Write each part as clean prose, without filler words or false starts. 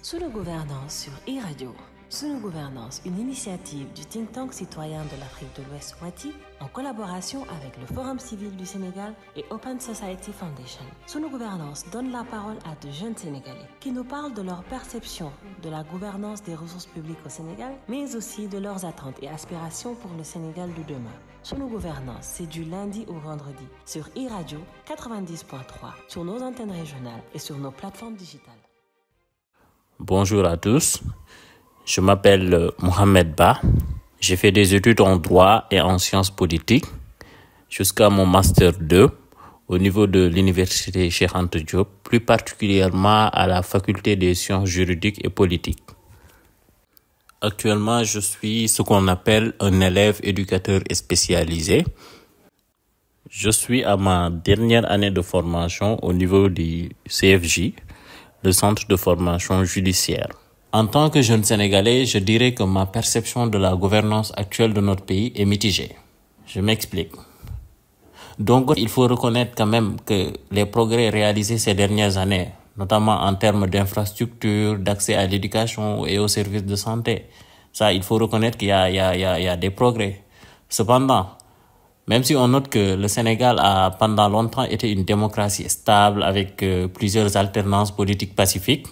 Sous nos gouvernances sur e-Radio. Sous nos gouvernances, une initiative du think tank citoyen de l'Afrique de l'Ouest WATI en collaboration avec le Forum civil du Sénégal et Open Society Foundation. Sous nos gouvernances donne la parole à de jeunes Sénégalais qui nous parlent de leur perception de la gouvernance des ressources publiques au Sénégal, mais aussi de leurs attentes et aspirations pour le Sénégal de demain. Sous nos gouvernances, c'est du lundi au vendredi sur e-Radio 90.3, sur nos antennes régionales et sur nos plateformes digitales. Bonjour à tous, je m'appelle Mohamed Ba. J'ai fait des études en droit et en sciences politiques jusqu'à mon master 2 au niveau de l'université Cheikh Anta Diop, plus particulièrement à la faculté des sciences juridiques et politiques. Actuellement, je suis ce qu'on appelle un élève éducateur et spécialisé. Je suis à ma dernière année de formation au niveau du CFJ, le centre de formation judiciaire. En tant que jeune Sénégalais, je dirais que ma perception de la gouvernance actuelle de notre pays est mitigée. Je m'explique. Donc, il faut reconnaître quand même que les progrès réalisés ces dernières années, notamment en termes d'infrastructures, d'accès à l'éducation et aux services de santé, ça, il faut reconnaître qu'il y a des progrès. Cependant, même si on note que le Sénégal a pendant longtemps été une démocratie stable avec plusieurs alternances politiques pacifiques,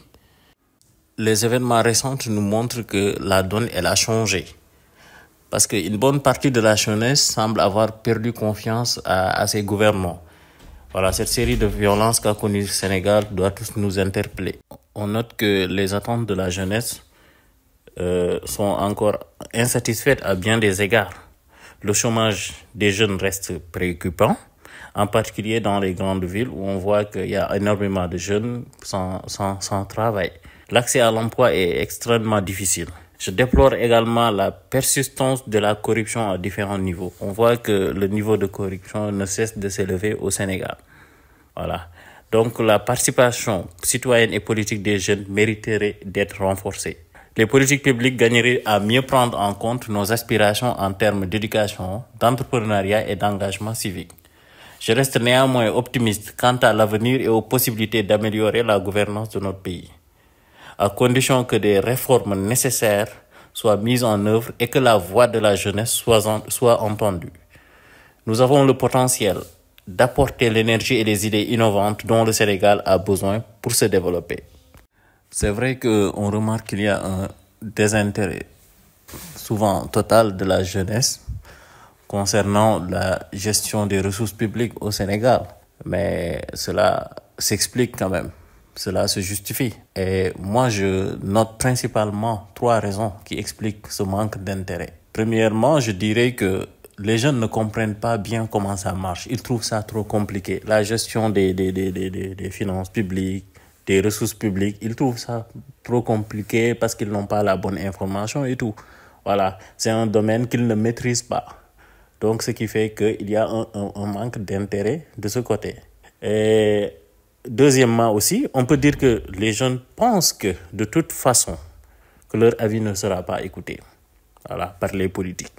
les événements récents nous montrent que la donne, elle a changé. Parce qu'une bonne partie de la jeunesse semble avoir perdu confiance à ses gouvernants. Voilà, cette série de violences qu'a connue le Sénégal doit tous nous interpeller. On note que les attentes de la jeunesse sont encore insatisfaites à bien des égards. Le chômage des jeunes reste préoccupant, en particulier dans les grandes villes où on voit qu'il y a énormément de jeunes sans travail. L'accès à l'emploi est extrêmement difficile. Je déplore également la persistance de la corruption à différents niveaux. On voit que le niveau de corruption ne cesse de s'élever au Sénégal. Voilà. Donc la participation citoyenne et politique des jeunes mériterait d'être renforcée. Les politiques publiques gagneraient à mieux prendre en compte nos aspirations en termes d'éducation, d'entrepreneuriat et d'engagement civique. Je reste néanmoins optimiste quant à l'avenir et aux possibilités d'améliorer la gouvernance de notre pays, à condition que des réformes nécessaires soient mises en œuvre et que la voix de la jeunesse soit entendue. Nous avons le potentiel d'apporter l'énergie et les idées innovantes dont le Sénégal a besoin pour se développer. C'est vrai qu'on remarque qu'il y a un désintérêt souvent total de la jeunesse concernant la gestion des ressources publiques au Sénégal. Mais cela s'explique quand même, cela se justifie. Et moi, je note principalement 3 raisons qui expliquent ce manque d'intérêt. Premièrement, je dirais que les jeunes ne comprennent pas bien comment ça marche. Ils trouvent ça trop compliqué. La gestion des finances publiques, des ressources publiques, ils trouvent ça trop compliqué parce qu'ils n'ont pas la bonne information et tout. Voilà, c'est un domaine qu'ils ne maîtrisent pas. Donc, ce qui fait qu'il y a un manque d'intérêt de ce côté. Et deuxièmement aussi, on peut dire que les jeunes pensent que de toute façon, que leur avis ne sera pas écouté. Voilà, par les politiques.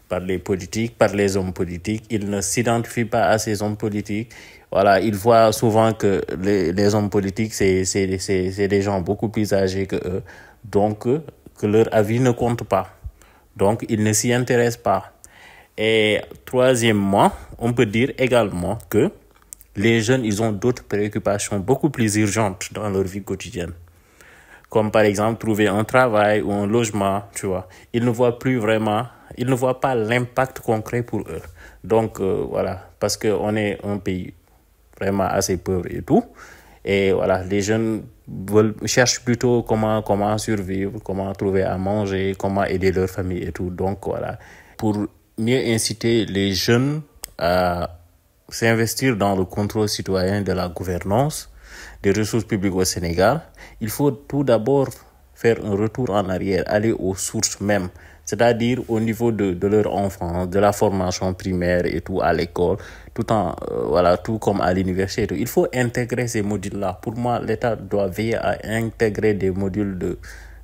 Par les hommes politiques. Ils ne s'identifient pas à ces hommes politiques. Voilà, ils voient souvent que les hommes politiques, c'est des gens beaucoup plus âgés que eux. Donc, que leur avis ne compte pas. Donc, ils ne s'y intéressent pas. Et troisièmement, on peut dire également que les jeunes, ils ont d'autres préoccupations beaucoup plus urgentes dans leur vie quotidienne. Comme par exemple, trouver un travail ou un logement, tu vois. Ils ne voient pas l'impact concret pour eux. Donc, voilà, parce qu'on est un pays vraiment assez pauvre et tout. Et voilà, les jeunes cherchent plutôt comment survivre, comment trouver à manger, comment aider leur famille et tout. Donc, voilà, pour mieux inciter les jeunes à s'investir dans le contrôle citoyen de la gouvernance des ressources publiques au Sénégal, il faut tout d'abord faire un retour en arrière, aller aux sources même, c'est-à-dire au niveau de leur enfance, de la formation primaire et tout à l'école, tout comme à l'université et tout. Il faut intégrer ces modules-là. Pour moi, l'État doit veiller à intégrer des modules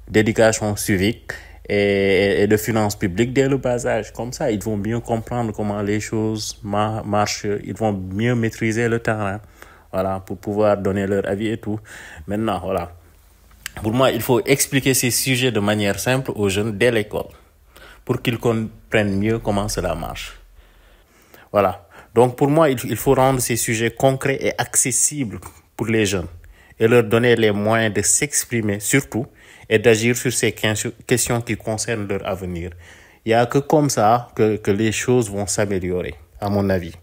d'éducation civique et de finances publiques dès le bas âge. Comme ça, ils vont mieux comprendre comment les choses marchent, ils vont mieux maîtriser le terrain, voilà, pour pouvoir donner leur avis et tout. Maintenant, voilà, Pour moi, il faut expliquer ces sujets de manière simple aux jeunes dès l'école pour qu'ils comprennent mieux comment cela marche. Voilà. Donc pour moi, il faut rendre ces sujets concrets et accessibles pour les jeunes et leur donner les moyens de s'exprimer surtout et d'agir sur ces questions qui concernent leur avenir. Il n'y a que comme ça que les choses vont s'améliorer, à mon avis.